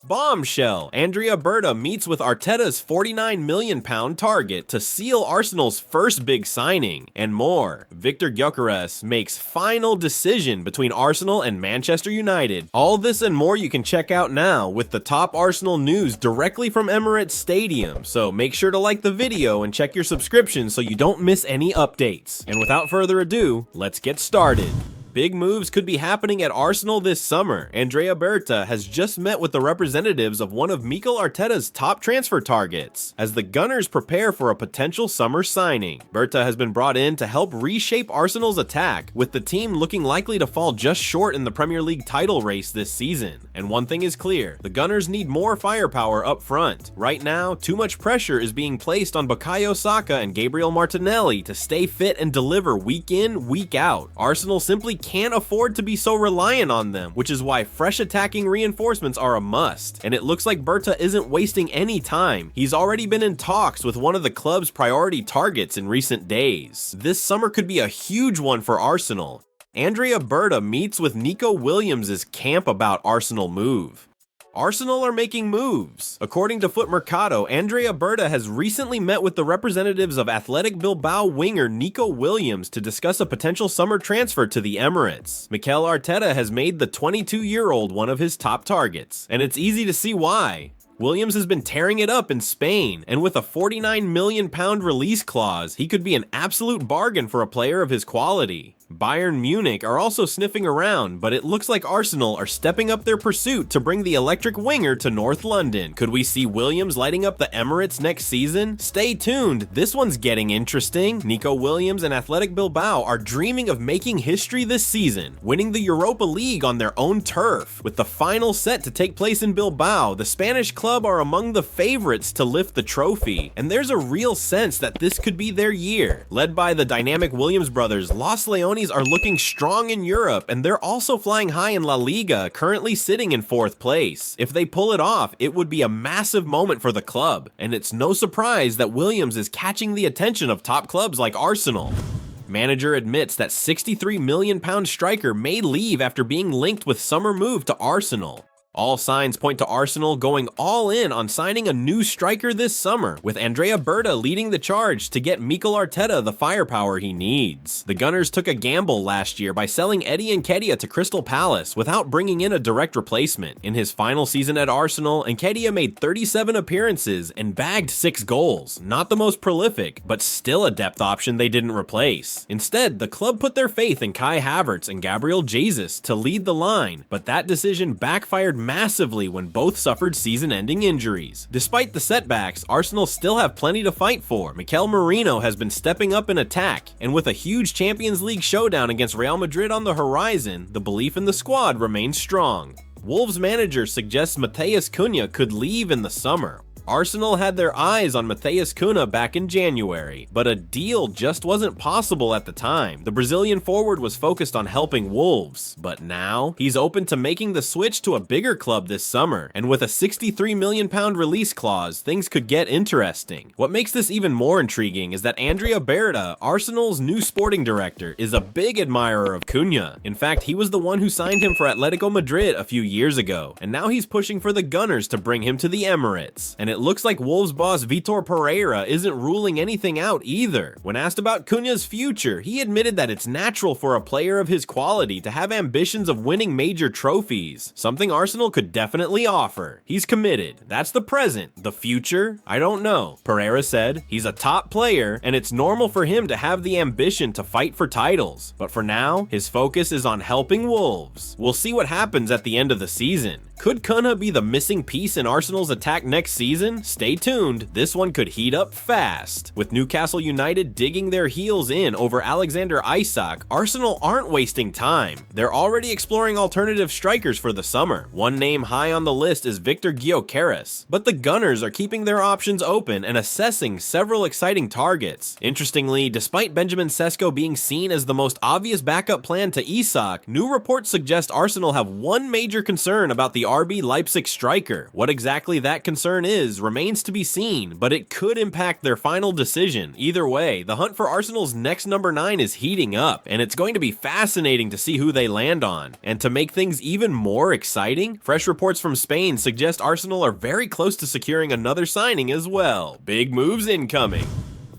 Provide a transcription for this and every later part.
Bombshell! Andrea Berta meets with Arteta's £49 million target to seal Arsenal's first big signing, and more. Viktor Gyökeres makes final decision between Arsenal and Manchester United. All this and more you can check out now with the top Arsenal news directly from Emirates Stadium, so make sure to like the video and check your subscription so you don't miss any updates. And without further ado, let's get started. Big moves could be happening at Arsenal this summer. Andrea Berta has just met with the representatives of one of Mikel Arteta's top transfer targets, as the Gunners prepare for a potential summer signing. Berta has been brought in to help reshape Arsenal's attack, with the team looking likely to fall just short in the Premier League title race this season. And one thing is clear, the Gunners need more firepower up front. Right now, too much pressure is being placed on Bukayo, Saka, and Gabriel Martinelli to stay fit and deliver week in, week out. Arsenal simply can't afford to be so reliant on them, which is why fresh attacking reinforcements are a must. And it looks like Berta isn't wasting any time. He's already been in talks with one of the club's priority targets in recent days. This summer could be a huge one for Arsenal. Andrea Berta meets with Nico Williams' camp about Arsenal move. Arsenal are making moves. According to Foot Mercado, Andrea Berta has recently met with the representatives of Athletic Bilbao winger Nico Williams to discuss a potential summer transfer to the Emirates. Mikel Arteta has made the 22-year-old one of his top targets, and it's easy to see why. Williams has been tearing it up in Spain, and with a £49 million release clause, he could be an absolute bargain for a player of his quality. Bayern Munich are also sniffing around, but it looks like Arsenal are stepping up their pursuit to bring the electric winger to North London. Could we see Williams lighting up the Emirates next season? Stay tuned, this one's getting interesting. Nico Williams and Athletic Bilbao are dreaming of making history this season, winning the Europa League on their own turf. With the final set to take place in Bilbao, the Spanish club are among the favorites to lift the trophy, and there's a real sense that this could be their year. Led by the dynamic Williams brothers, Los Leones are looking strong in Europe, and they're also flying high in La Liga, currently sitting in 4th place. If they pull it off, it would be a massive moment for the club, and it's no surprise that Williams is catching the attention of top clubs like Arsenal. Manager admits that £63 million striker may leave after being linked with summer move to Arsenal. All signs point to Arsenal going all in on signing a new striker this summer, with Andrea Berta leading the charge to get Mikel Arteta the firepower he needs. The Gunners took a gamble last year by selling Eddie Nketiah to Crystal Palace without bringing in a direct replacement. In his final season at Arsenal, Nketiah made 37 appearances and bagged 6 goals. Not the most prolific, but still a depth option they didn't replace. Instead, the club put their faith in Kai Havertz and Gabriel Jesus to lead the line, but that decision backfired massively when both suffered season-ending injuries. Despite the setbacks, Arsenal still have plenty to fight for. Mikel Merino has been stepping up in attack, and with a huge Champions League showdown against Real Madrid on the horizon, the belief in the squad remains strong. Wolves manager suggests Matheus Cunha could leave in the summer. Arsenal had their eyes on Matheus Cunha back in January, but a deal just wasn't possible at the time. The Brazilian forward was focused on helping Wolves, but now he's open to making the switch to a bigger club this summer, and with a £63 million release clause, things could get interesting. What makes this even more intriguing is that Andrea Berta, Arsenal's new sporting director, is a big admirer of Cunha. In fact, he was the one who signed him for Atletico Madrid a few years ago, and now he's pushing for the Gunners to bring him to the Emirates. And it looks like Wolves boss Vitor Pereira isn't ruling anything out either. When asked about Cunha's future, he admitted that it's natural for a player of his quality to have ambitions of winning major trophies, something Arsenal could definitely offer. He's committed. That's the present. The future? I don't know. Pereira said he's a top player, and it's normal for him to have the ambition to fight for titles. But for now, his focus is on helping Wolves. We'll see what happens at the end of the season. Could Cunha be the missing piece in Arsenal's attack next season? Stay tuned, this one could heat up fast. With Newcastle United digging their heels in over Alexander Isak, Arsenal aren't wasting time. They're already exploring alternative strikers for the summer. One name high on the list is Viktor Gyökeres, but the Gunners are keeping their options open and assessing several exciting targets. Interestingly, despite Benjamin Sesko being seen as the most obvious backup plan to Isak, new reports suggest Arsenal have one major concern about the RB Leipzig striker. What exactly that concern is remains to be seen, but it could impact their final decision. Either way, the hunt for Arsenal's next number 9 is heating up, and it's going to be fascinating to see who they land on. And to make things even more exciting, fresh reports from Spain suggest Arsenal are very close to securing another signing as well. Big moves incoming.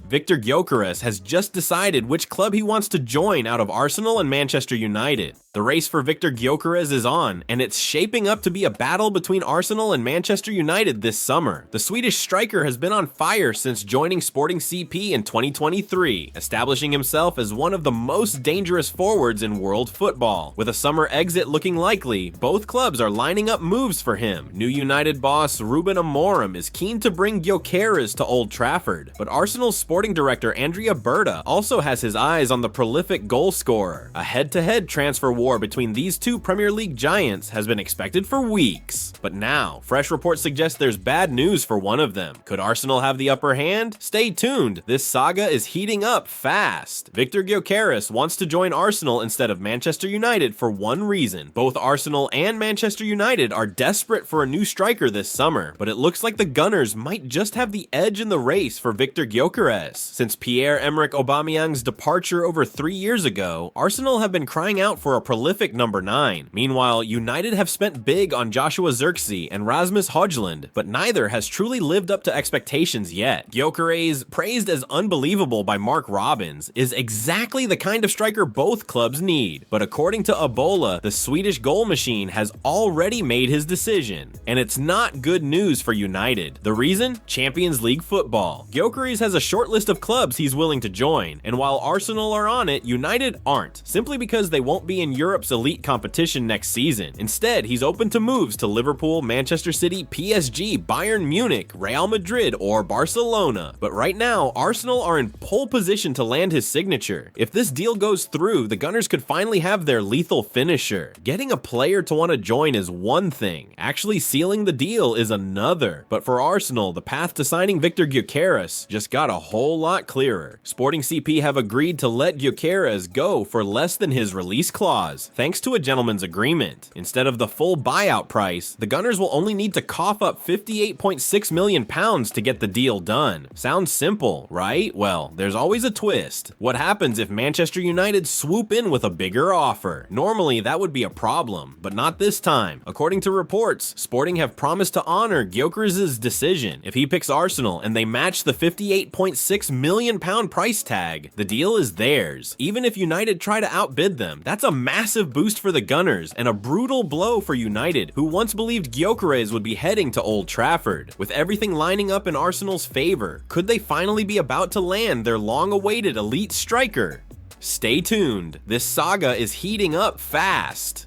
Viktor Gyökeres has just decided which club he wants to join out of Arsenal and Manchester United. The race for Viktor Gyökeres is on, and it's shaping up to be a battle between Arsenal and Manchester United this summer. The Swedish striker has been on fire since joining Sporting CP in 2023, establishing himself as one of the most dangerous forwards in world football. With a summer exit looking likely, both clubs are lining up moves for him. New United boss Ruben Amorim is keen to bring Gyökeres to Old Trafford, but Arsenal's sporting director Andrea Berta also has his eyes on the prolific goal scorer. A head-to-head transfer war between these two Premier League giants has been expected for weeks. But now, fresh reports suggest there's bad news for one of them. Could Arsenal have the upper hand? Stay tuned, this saga is heating up fast. Viktor Gyökeres wants to join Arsenal instead of Manchester United for one reason. Both Arsenal and Manchester United are desperate for a new striker this summer, but it looks like the Gunners might just have the edge in the race for Viktor Gyökeres. Since Pierre-Emerick Aubameyang's departure over 3 years ago, Arsenal have been crying out for a prolific number 9. Meanwhile, United have spent big on Joshua Zirkzee and Rasmus Højlund, but neither has truly lived up to expectations yet. Gyökeres, praised as unbelievable by Mark Robbins, is exactly the kind of striker both clubs need. But according to Ebola, the Swedish goal machine has already made his decision. And it's not good news for United. The reason? Champions League football. Gyökeres has a short list of clubs he's willing to join, and while Arsenal are on it, United aren't, simply because they won't be in Europe's elite competition next season. Instead, he's open to moves to Liverpool, Manchester City, PSG, Bayern Munich, Real Madrid, or Barcelona. But right now, Arsenal are in pole position to land his signature. If this deal goes through, the Gunners could finally have their lethal finisher. Getting a player to want to join is one thing, actually sealing the deal is another. But for Arsenal, the path to signing Viktor Gyökeres just got a whole lot clearer. Sporting CP have agreed to let Gyökeres go for less than his release clause, thanks to a gentleman's agreement. Instead of the full buyout price, the Gunners will only need to cough up £58.6 million to get the deal done. Sounds simple, right? Well, there's always a twist. What happens if Manchester United swoop in with a bigger offer? Normally, that would be a problem, but not this time. According to reports, Sporting have promised to honor Gyökeres' decision. If he picks Arsenal and they match the £58.6 million price tag, the deal is theirs. Even if United try to outbid them, that's a massive boost for the Gunners and a brutal blow for United, who once believed Gyökeres would be heading to Old Trafford. With everything lining up in Arsenal's favor, could they finally be about to land their long-awaited elite striker? Stay tuned, this saga is heating up fast.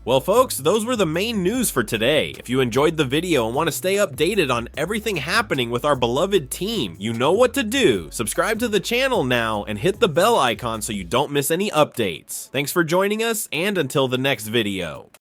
Well folks, those were the main news for today. If you enjoyed the video and want to stay updated on everything happening with our beloved team, you know what to do. Subscribe to the channel now and hit the bell icon so you don't miss any updates. Thanks for joining us, and until the next video.